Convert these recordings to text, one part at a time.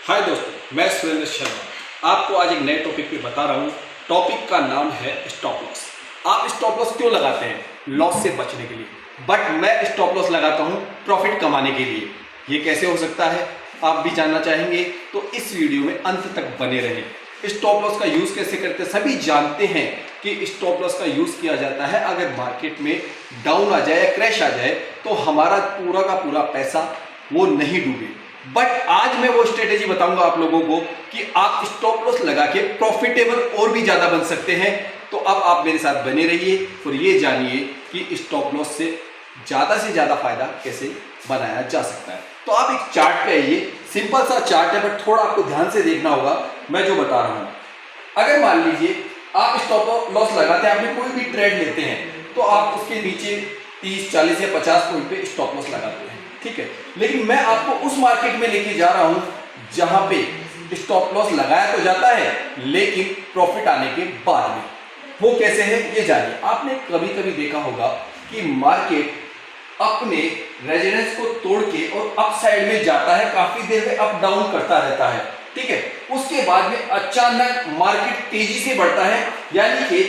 हाय दोस्तों, मैं सुरेंद्र शर्मा आपको आज एक नए टॉपिक पे बता रहा हूँ। टॉपिक का नाम है स्टॉप लॉस। आप स्टॉप लॉस क्यों लगाते हैं? लॉस से बचने के लिए। बट मैं स्टॉप लॉस लगाता हूँ प्रॉफिट कमाने के लिए। ये कैसे हो सकता है आप भी जानना चाहेंगे, तो इस वीडियो में अंत तक बने रहें। स्टॉप लॉस का यूज़ कैसे करते हैं सभी जानते हैं कि स्टॉप लॉस का यूज़ किया जाता है अगर मार्केट में डाउन आ जाए या क्रैश आ जाए तो हमारा पूरा का पूरा पैसा वो नहीं डूबे। बट आज मैं वो स्ट्रेटेजी बताऊंगा आप लोगों को कि आप स्टॉप लॉस लगा के प्रॉफिटेबल और भी ज्यादा बन सकते हैं। तो अब आप मेरे साथ बने रहिए और ये जानिए कि स्टॉप लॉस से ज्यादा फायदा कैसे बनाया जा सकता है। तो आप एक चार्ट पे आइए, सिंपल सा चार्ट है बट थोड़ा आपको ध्यान से देखना होगा मैं जो बता रहा हूं। अगर मान लीजिए आप स्टॉप लॉस लगाते हैं, आपने कोई भी ट्रेड लेते हैं तो आप उसके नीचे 30, 40 या 50 पॉइंट पे स्टॉप लॉस लगाते हैं, ठीक है। लेकिन मैं आपको उस मार्केट में लेके जा रहा हूं जहां पे स्टॉप लॉस लगाया तो जाता है लेकिन प्रॉफिट आने के बाद में। वो कैसे है ये जानिए। आपने कभी कभी देखा होगा कि मार्केट अपने रेजिडेंस को तोड़ के और अप साइड में जाता है, काफी देर में अप डाउन करता रहता है, ठीक है। उसके बाद में अचानक मार्केट तेजी से बढ़ता है, यानी कि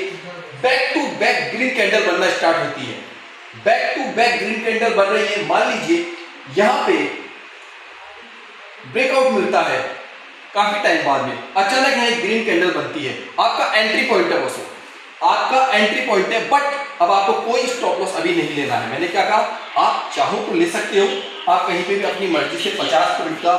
back to back green candle बनना स्टार्ट होती है। Back to back green candle बन रही है, मान लीजिए यहां पे ब्रेकआउट मिलता है काफी टाइम बाद में, अचानक यहां एक ग्रीन कैंडल बनती है, आपका एंट्री पॉइंट है, बस आपका एंट्री पॉइंट है। बट अब आपको कोई स्टॉप लॉस अभी नहीं लेना है। मैंने क्या कहा, आप चाहो तो ले सकते हो, आप कहीं पे भी अपनी मर्जी से 50 पॉइंट का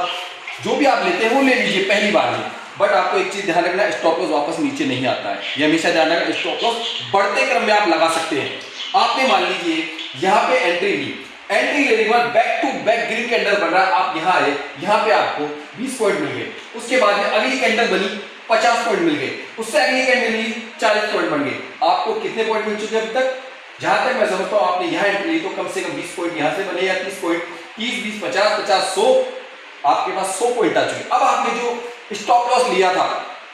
जो भी आप लेते हैं वो ले लीजिए पहली बार में। बट आपको एक चीज ध्यान रखना, स्टॉप लॉस वापस नीचे नहीं आता है, ये हमेशा ध्यान रखना। स्टॉप लॉस बढ़ते क्रम में आप लगा सकते हैं। आपने मान लीजिए यहाँ पे एंट्री ली, एंट्री लेने के बाद back to back green candle बन रहा है, आप यहाँ आए, यहाँ पे आपको 20 पॉइंट मिल गए। उसके बाद में अगली कैंडल बनी 50 पॉइंट मिल गए, उससे अगली कैंडल मिली 40 पॉइंट बन गए। आपको कितने पॉइंट मिल चुके हैं अभी तक? जहां तक मैं समझता हूं आपने यहाँ एंट्री ली तो कम से कम 20 पॉइंट यहाँ से बने या 30 पॉइंट, 30, 20, 50, 50, 100, आपके पास 100 पॉइंट आ चुके। अब आपने जो स्टॉप लॉस लिया था,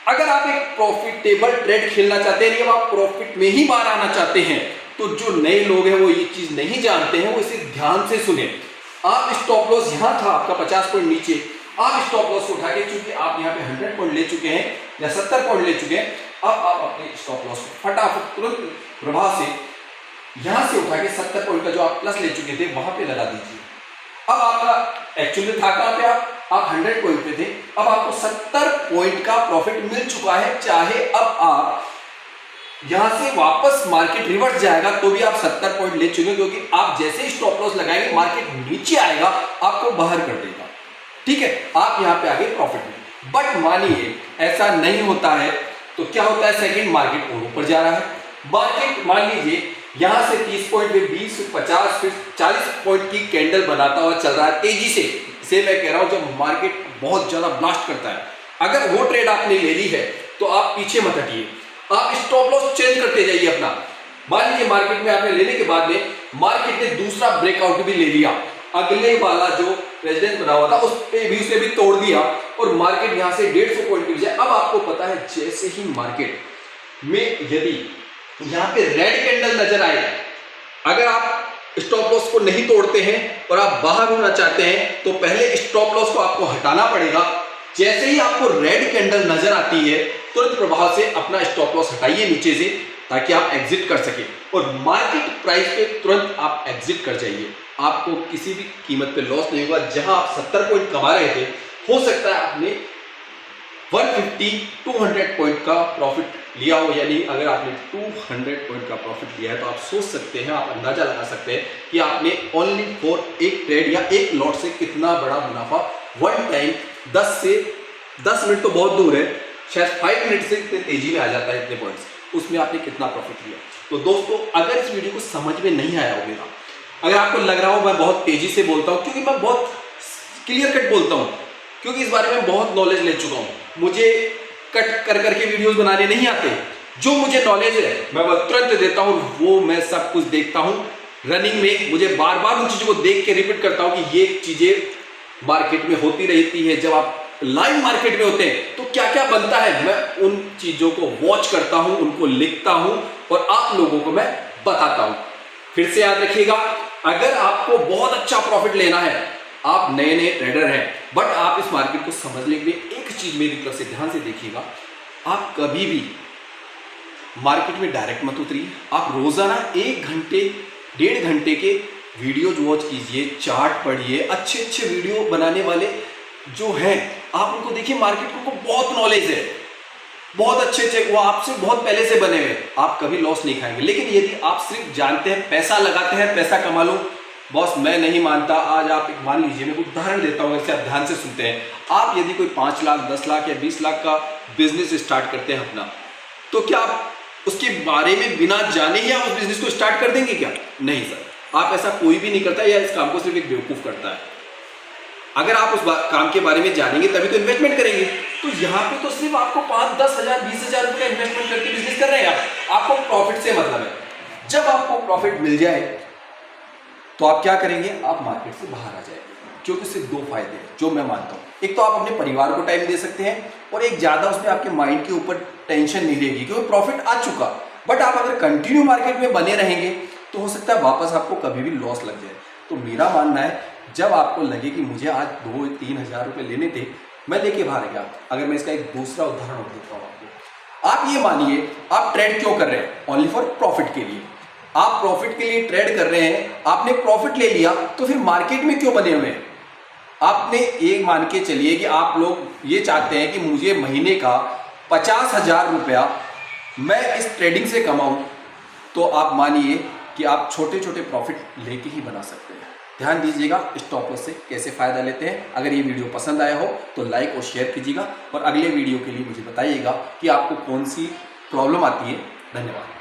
अगर आप एक प्रॉफिटेबल ट्रेड खेलना चाहते हैं, आप प्रॉफिट में ही बाहर आना चाहते हैं, तो जो नए लोग हैं वो ये चीज नहीं जानते हैं, वो इसे ध्यान से सुने। आप स्टॉप लॉस यहां था आपका 50 पॉइंट नीचे, आप स्टॉप लॉस को उठा के, चूंकि आप यहाँ पे 100 पॉइंट ले चुके हैं या 70 पॉइंट ले चुके हैं, अब आप अपने स्टॉप लॉस को फटाफट तुरंत प्रभाव से यहां से उठा के 70 पॉइंट का जो आप प्लस ले चुके थे वहां पे लगा दीजिए। अब आपका एक्चुअली था कहां पे, आप 100 पॉइंट पे थे, अब आपको 70 पॉइंट का प्रॉफिट मिल चुका है। चाहे अब आप यहां से वापस मार्केट रिवर्स जाएगा तो भी आप 70 पॉइंट ले चुके हैं, क्योंकि आप जैसे ही स्टॉप लॉस लगाएंगे मार्केट नीचे आएगा, आपको बाहर कर देगा, ठीक है। आप यहां पे आगे प्रॉफिट में। बट मानिए ऐसा नहीं होता है तो क्या होता है, सेकंड मार्केट और ऊपर जा रहा है। मार्केट मान लीजिए यहां से 30 पॉइंट पे 20, 50, फिर 40 पॉइंट की कैंडल बनाता हुआ चल रहा है तेजी से। इसे मैं कह रहा हूं जब मार्केट बहुत ज्यादा ब्लास्ट करता है, अगर वो ट्रेड आपने ले ली है तो आप पीछे मत हटिए, आप स्टॉप लॉस चेंज करते जाइए अपना। मान लीजिए मार्केट में आपने लेने के बाद में मार्केट ने दूसरा ब्रेकआउट भी ले लिया, अगले वाला जो रेजिडेंस बना हुआ था उसे भी तोड़ दिया और मार्केट यहां से 150 पॉइंट की बजाय, अब आपको पता है जैसे ही मार्केट में यदि यहां पे रेड कैंडल नजर आए, अगर आप स्टॉप लॉस को नहीं तोड़ते हैं और आप बाहर होना चाहते हैं तो पहले स्टॉप लॉस को आपको हटाना पड़ेगा। जैसे ही आपको रेड कैंडल नजर आती है तुरंत प्रभाव से अपना स्टॉप लॉस हटाइए नीचे से, ताकि आप एग्जिट कर सके और मार्केट प्राइस पे तुरंत आप एग्जिट कर जाइए। आपको किसी भी कीमत पे लॉस नहीं होगा। जहां आप 70 पॉइंट कमा रहे थे, हो सकता है आपने 150, 200 पॉइंट का प्रॉफिट लिया हो, यानी अगर आपने 200 पॉइंट का प्रॉफिट लिया है तो आप सोच सकते हैं, आप अंदाजा लगा सकते हैं कि आपने ओनली फॉर एक ट्रेड या एक लॉट से कितना बड़ा मुनाफा वन टाइम 10 मिनट तो बहुत दूर है, शायद 5 मिनट से इतने तेजी में आ जाता है इतने पॉइंट्स, उसमें आपने कितना प्रॉफिट लिया। तो दोस्तों अगर इस वीडियो को समझ में नहीं आया होगा, अगर आपको लग रहा हो मैं बहुत तेजी से बोलता हूं, क्योंकि मैं बहुत क्लियर कट बोलता हूं, क्योंकि इस बारे में बहुत नॉलेज ले चुका हूं, मुझे कट कर करके वीडियोस बनाने नहीं आते। जो मुझे नॉलेज है मैं वो तुरंत देता हूं, वो मैं सब कुछ देखता हूं रनिंग में, मुझे बार बार उन चीजों को देख के रिपीट करता हूं कि ये चीजें मार्केट में होती रहती है। जब आप लाइव मार्केट में होते हैं तो क्या क्या बनता है, मैं उन चीजों को वॉच करता हूं, उनको लिखता हूं और आप लोगों को मैं बताता हूं। फिर से याद रखिएगा, अगर आपको बहुत अच्छा प्रॉफिट लेना है आप नए नए ट्रेडर हैं बट आप इस मार्केट को समझने के लिए एक चीज मेरी तरफ से ध्यान से देखिएगा, आप कभी भी मार्केट में डायरेक्ट मत उतरिए। आप रोजाना 1 घंटे 1.5 घंटे के वीडियोज वॉच कीजिए, चार्ट पढ़िए, अच्छे अच्छे वीडियो बनाने वाले जो हैं आप उनको देखिए। मार्केट को बहुत नॉलेज है, बहुत अच्छे अच्छे, वो आपसे बहुत पहले से बने हुए, आप कभी लॉस नहीं खाएंगे। लेकिन यदि आप सिर्फ जानते हैं, पैसा लगाते हैं, पैसा कमा लो, बॉस मैं नहीं मानता। आज आप एक मान लीजिए, मैं कुछ उदाहरण देता हूँ, अगर आप ध्यान से सुनते हैं। आप यदि कोई 5 लाख 10 लाख या 20 लाख का बिजनेस स्टार्ट करते हैं अपना, तो क्या आप उसके बारे में बिना जाने ही आप उस बिजनेस को स्टार्ट कर देंगे क्या? नहीं सर, आप ऐसा कोई भी नहीं करता, या इस काम को सिर्फ एक बेवकूफ करता है। अगर आप उस काम के बारे में जानेंगे तभी तो इन्वेस्टमेंट करेंगे। तो यहाँ पे तो सिर्फ आपको 5, 10 हजार 20 हजार रुपये इन्वेस्टमेंट करके बिजनेस कर रहे हैं आपको प्रॉफिट से मतलब है। जब आपको प्रॉफिट मिल जाए तो आप क्या करेंगे? आप मार्केट से बाहर आ जाएंगे, क्योंकि इससे 2 फायदे हैं जो मैं मानता हूँ। एक तो आप अपने परिवार को टाइम दे सकते हैं, और एक ज्यादा उसमें आपके माइंड के ऊपर टेंशन नहीं रहेगी, क्योंकि प्रॉफिट आ चुका। बट आप अगर कंटिन्यू मार्केट में बने रहेंगे तो हो सकता है वापस आपको कभी भी लॉस लग जाए। तो मेरा मानना है, जब आपको लगे कि मुझे आज 2-3 हजार रुपये लेने थे, मैं लेके बाहर गया। अगर मैं इसका एक दूसरा उदाहरण देता हूँ आपको, आप ये मानिए आप ट्रेड क्यों कर रहे हैं? ओनली फॉर प्रॉफिट के लिए। आप प्रॉफिट के लिए ट्रेड कर रहे हैं, आपने प्रॉफिट ले लिया, तो फिर मार्केट में क्यों बने हुए हैं? आपने एक मान के चलिए कि आप लोग ये चाहते हैं कि मुझे महीने का 50,000 रुपया मैं इस ट्रेडिंग से कमाऊं, तो आप मानिए कि आप छोटे छोटे प्रॉफिट लेके ही बना सकते हैं। ध्यान दीजिएगा स्टॉप लॉस से कैसे फायदा लेते हैं। अगर ये वीडियो पसंद आया हो तो लाइक और शेयर कीजिएगा, और अगले वीडियो के लिए मुझे बताइएगा कि आपको कौन सी प्रॉब्लम आती है। धन्यवाद।